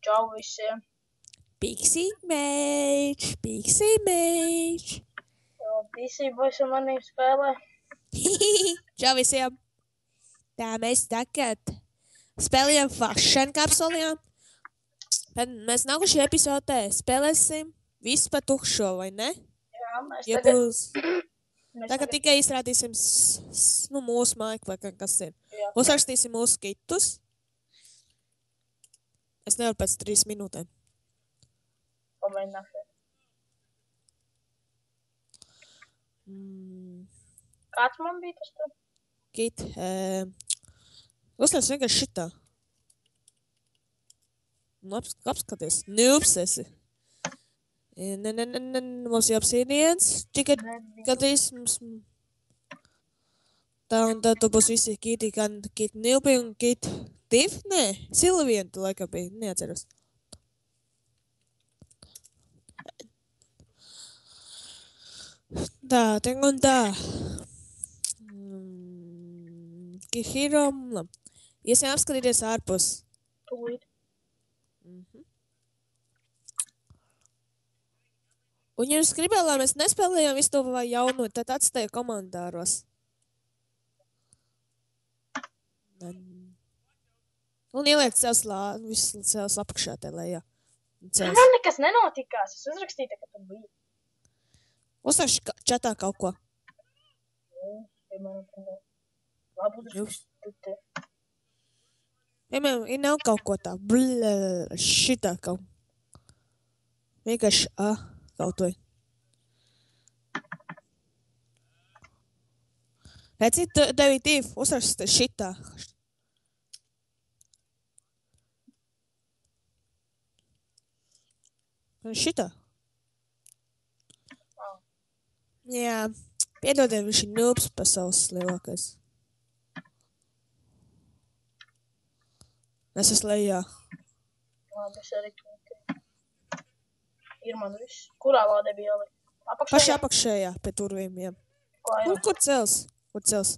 Čau visiem. Pixie Mage. Pixie Mage. PC boys ar maniem spēlē. Čau visiem. Tā mēs tagad spēlējam Faction kapsulijām. Bet mēs nākušajā epizodē spēlēsim visu pa tukšo, vai ne? Jā, mēs Ja tagad... būs... Tagad tikai izrādīsim mūsu māju, vai kas ir. Jā. Uzrakstīsim mūsu kitus. Es nevaru pēc 3 minūtēm. Pamēģināsim. Kāds man bija tas tur? Kit, uzliec vienkārši šitā. Apskaties. Nūps esi. Mums jau obsidians. Tikai gadīs mums... Tā un tā tu būs visi kiti, gan kit nūpi un kit div? Nē, Silvien tu laikam bija. Neatceros. Tā, tik un tā. Hero. Iesim apskatīties ārpus. Tūlīt. Un, ja jūs gribētu, lai mēs nespēlējam visu to vai jaunu, tad atstāju komentāros. Un ieliek visu cels apakšā te lejā. Man nekas nenotikās. Es uzrakstīju, ka tu biji. Uzrakši čatā kaut ko. Piemēram, ir nav kaut ko tā. Šitā kaut. Vienkārši kaut vai. Redzi, tevi divi uzraksti šitā. Šitā. Jā, piedodiet, viņš ir nūps pasaules lielākais. Es esmu lejā. Labi, es arī tūlīt. Ir man viss. Kurā lādē bija jāliek? Apakšējā? Paši apakšējā, pie turvīm, jā. Kur cels? Kur cels?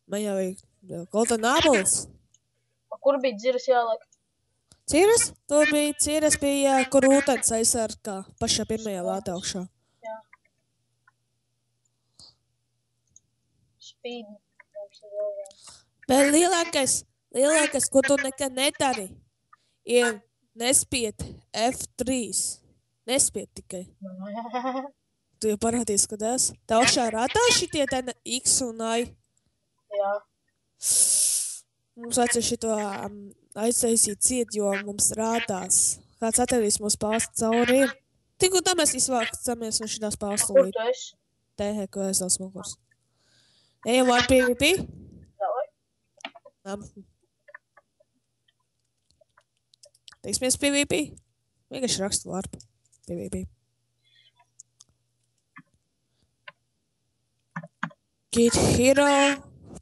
Man jau ir golden apples. Kur bija dziras jāliek? Cīras? To bija, cīras bija, kur ūtens aizsargā pašā pirmajā lātā augšā. Jā. Speed. Bet lielākais, ko tu nekad nedari, ir nespiet F3. Nespiet tikai. Tu jau parādīsi, kad es. Tā augšā rādā šitie ten X un I. Jā. Mums vajadzēja šito aiztaisīt ciet, jo mums rādās. Kāds atradīs mūsu pāstu cauri. Tik un tā mēs izvākcamies no šitās pāstu. Kur tu esi? Tēhē, ko es daudz smukurs. Ejam ar PvP? Davai. Teiksimies PvP? Vienkārši rakstu vārpu. PvP. Get hero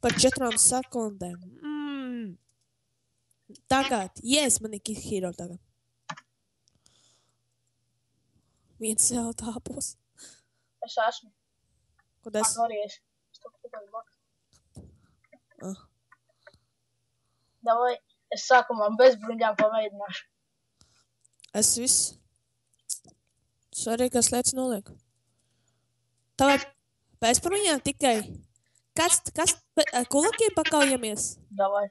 par 4 sekundēm. Tagad. Yes, man ir Kid Hero tagad. Viens vēl tā būs. Es esmu. Kad es... Atvaries. Es to tikai blakus. Davai. Es sākumā bez bruņām pamēģināšu. Es viss. Svarīgās lietas nolieku. Tavai pēc bruņām tikai... Kas kulakiem pakaujamies? Davai.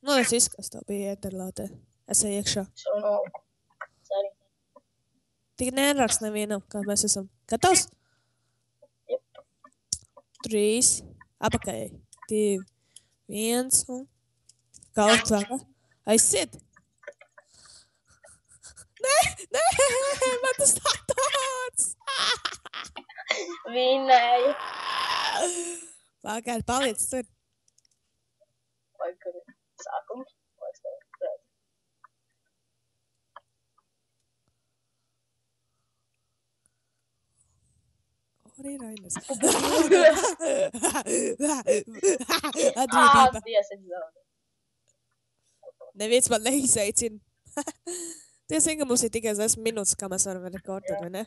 Nu, es visu, kas tev bija ēterlātē. Es eju iekšā. Savu noliku. Arī. Tik nerakst nevienam, kā mēs esam. Gatavs? Jep. 3, apakai. 2, 1 un... Kaut kā. Aiziet! Nē, man tas tā tāds! Vinēju. Pagār, paliec tur. Vai, kad ir sākums? Vai es tev redzu? Arī Rainas. Ā, Dievs, es zaudēju. Neviens man neizveicina. Tie zin, ka mums ir tikai 10 minūtes, kā mēs varam rekordēt, vai ne?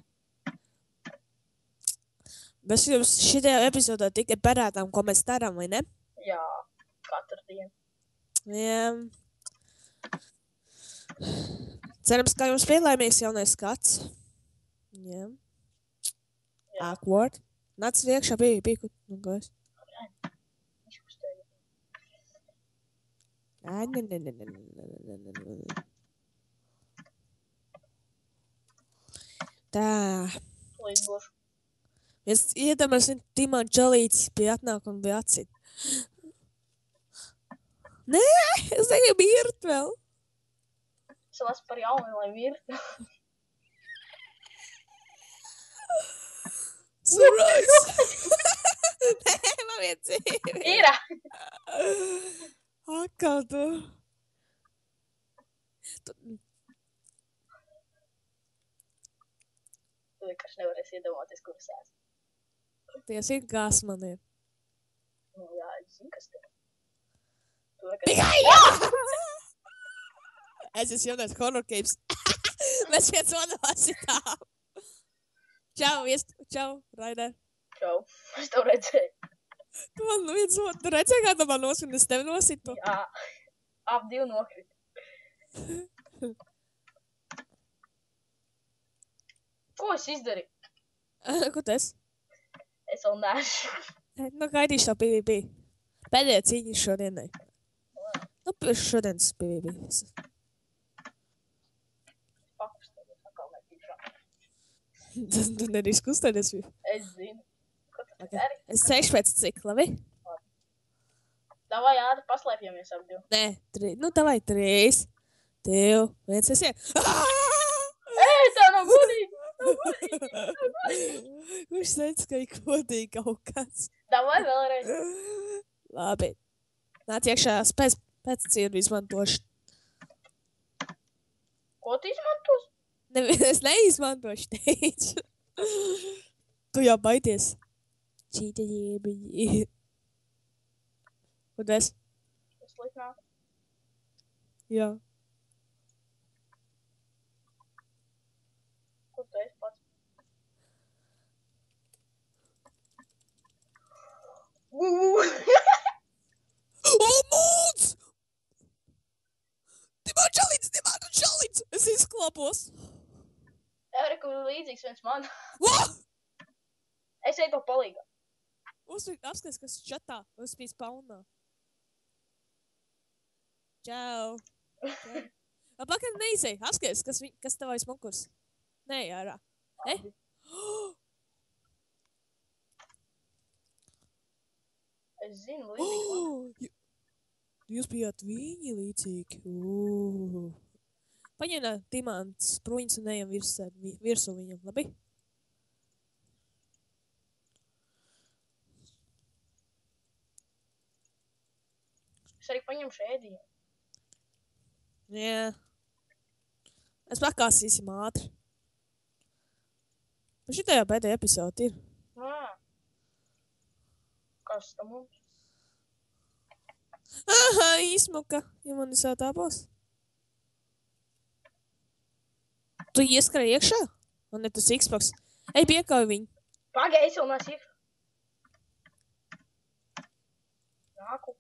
Mēs jums šitajā epizodē tikai parādām, ko mēs darām, vai ne? Jā, katru dienu. Jā. Cerams, ka jums pielēmīs jaunais skats. Jā. Jā. Awkward. Nāc iekšā, bija, nu, gājis. Viņš kustēja. Tā. Līdz būšu. Es iedomājos, Timā Čalītis bija atnāk un bija atcīt. Nē, es negribu irt vēl. Es lasu par jaunu, lai virtu. Surprise! Nē, man vien dzīvi. Ir! Atkal tu. Tu vienkārši nevarēsi iedomāties, kur es esmu. Tie zin, kas man ir. Nu, jā, es zinu, kas tev. Tikai jā! Es esmu jaunais horror capes. Mēs viens otru lasītām. Čau, Rainer. Čau, es tev redzēju. Tu man viens otru redzēji, kā tu man nosīt, es tevi nosītu. Jā, ap divu nokrit. Ko es izdarīju? Ko tas? Es vēl nešu. Nu, gaidīšu tā PvP. Pēdējā cīņa šodienai. Nu, šodienas PvP. Pakustējies, atkal netīšā. Tu nedrīkst kustēties. Es zinu. Ko tu dari? Es sešu pēc cik, labi? Davai ātri paslēpjamies ap divu. Nē, nu, davai 3, 2, 1, es iet. Ej, tā nav godīgi! Kurš teica, ka ir godīgi kaut kas? Davai vēlreiz. Labi. Nāc iekšā, pēc cīru izmantošu. Ko tu izmantos? Es neizmantošu, teicu. Tu jau baities. Čīta jēbiņi. Ko tas? Es liknāk. Jā. Ko tu esi pats? O, mūds! Dimār čalīts! Es izklapos. Euriku līdzīgs viens man. Vā! Es eju pa palīgā. Apskaties, kas čatā. Uzspīd spaunā. Čau. Pakaļ neizēj. Apskaties, kas tavais mokurs. Nē, ārā. Es zinu līdzīgi. Jūs bijāt viņi līdzīgi. Paņēmā Timāns pruņas un ejam virsū viņam, labi? Es arī paņemšu ēdienu. Jā. Es pakāsīsim ātri. Bet šitajā pēdējā epizode ir. Kas tam mums? Aha, īsmuka, ja man visā tāpos. Tu ieskrēji iekšā? Man ne tas Xbox. Ej, piekauj viņu. Pagai, es vēl nesu iekšā. Nāku.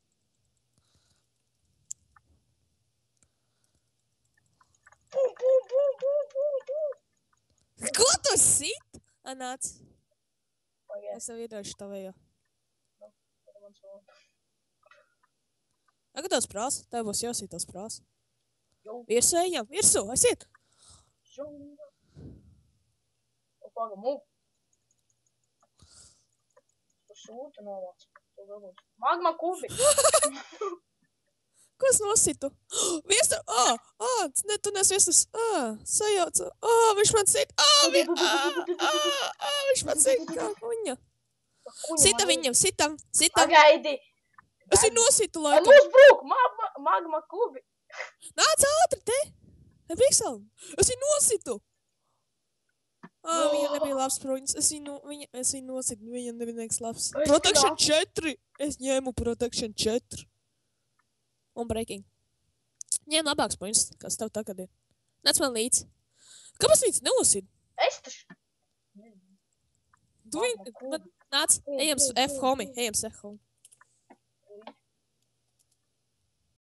Ko tu sit? Nāc. Pagai. Es tev iedošu tavējo. Man sūta. Agad tavs prās? Tev būs jāsīt tavs prās. Jau. Virsū ejam, virsū, aiziet! Žunga. O, paga, mūk. Tu sūta novāc. Tu dabūs. Magma kubi. Ko es nositu? Viestur! Ne, tu nes viesturs. Sajaucu. Viņš man sit. Viņš man sit. Kā kuņa. Sita viņam, sitam. Pagaidi. Es viņu nositu, Lai laikam. mūs brūk. Magma kubi. Nāc ātri, te. Piksel. Es viņu nositu. Viņa nebija labs pruņas. Es viņu nositu. Viņa nebija nekas labs. Protection 4. Es ņēmu Protection 4. Un breaking. Ņem labāks pruņas, kas tev tagad ir. Nāc man līdz. Kāpēc viņas nenosīt? Es taču. Nāc, ejam F, homie, ejam F, homie.